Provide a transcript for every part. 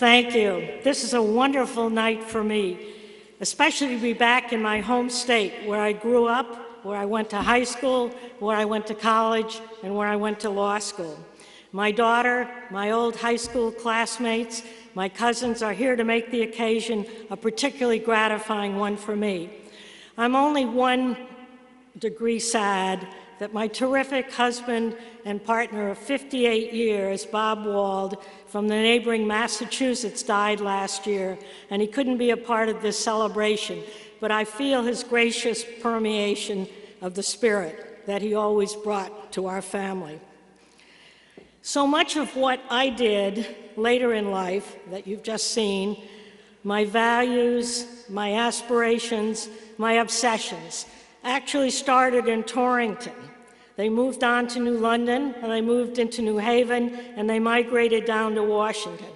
Thank you. This is a wonderful night for me, especially to be back in my home state where I grew up, where I went to high school, where I went to college, and where I went to law school. My daughter, my old high school classmates, my cousins are here to make the occasion a particularly gratifying one for me. I'm only 1 degree sad that my terrific husband and partner of 58 years, Bob Wald, from the neighboring Massachusetts, died last year, and he couldn't be a part of this celebration, but I feel his gracious permeation of the spirit that he always brought to our family. So much of what I did later in life that you've just seen, my values, my aspirations, my obsessions, actually started in Torrington. They moved on to New London, and they moved into New Haven, and they migrated down to Washington.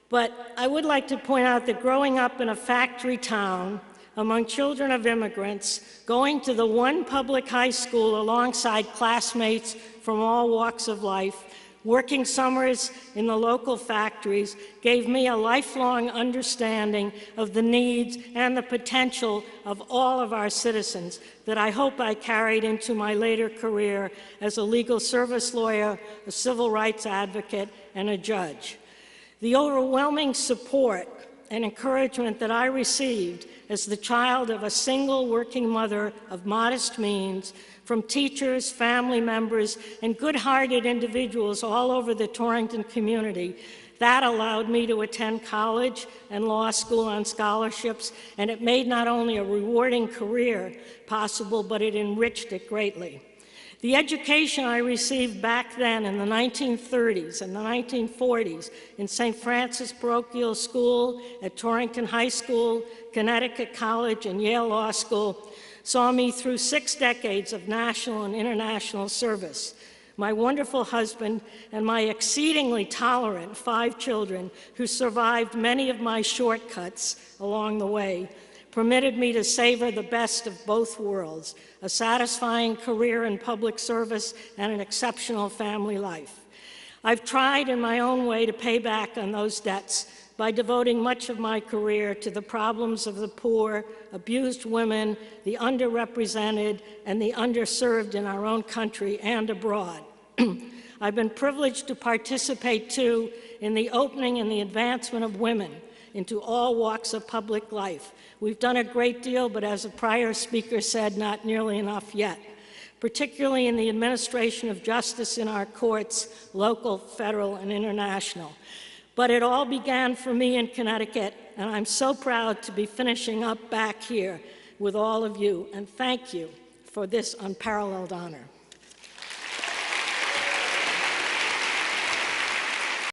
But I would like to point out that growing up in a factory town among children of immigrants, going to the one public high school alongside classmates from all walks of life, working summers in the local factories gave me a lifelong understanding of the needs and the potential of all of our citizens that I hope I carried into my later career as a legal service lawyer, a civil rights advocate, and a judge. The overwhelming support and encouragement that I received as the child of a single working mother of modest means from teachers, family members, and good-hearted individuals all over the Torrington community, that allowed me to attend college and law school on scholarships, and it made not only a rewarding career possible, but it enriched it greatly. The education I received back then in the 1930s and the 1940s in St. Francis Parochial School, at Torrington High School, Connecticut College, and Yale Law School saw me through 6 decades of national and international service. My wonderful husband and my exceedingly tolerant 5 children, who survived many of my shortcuts along the way, permitted me to savor the best of both worlds, a satisfying career in public service and an exceptional family life. I've tried in my own way to pay back on those debts by devoting much of my career to the problems of the poor, abused women, the underrepresented, and the underserved in our own country and abroad. I've been privileged to participate, too, in the opening and the advancement of women into all walks of public life. We've done a great deal, but as a prior speaker said, not nearly enough yet, particularly in the administration of justice in our courts, local, federal, and international. But it all began for me in Connecticut, and I'm so proud to be finishing up back here with all of you, and thank you for this unparalleled honor.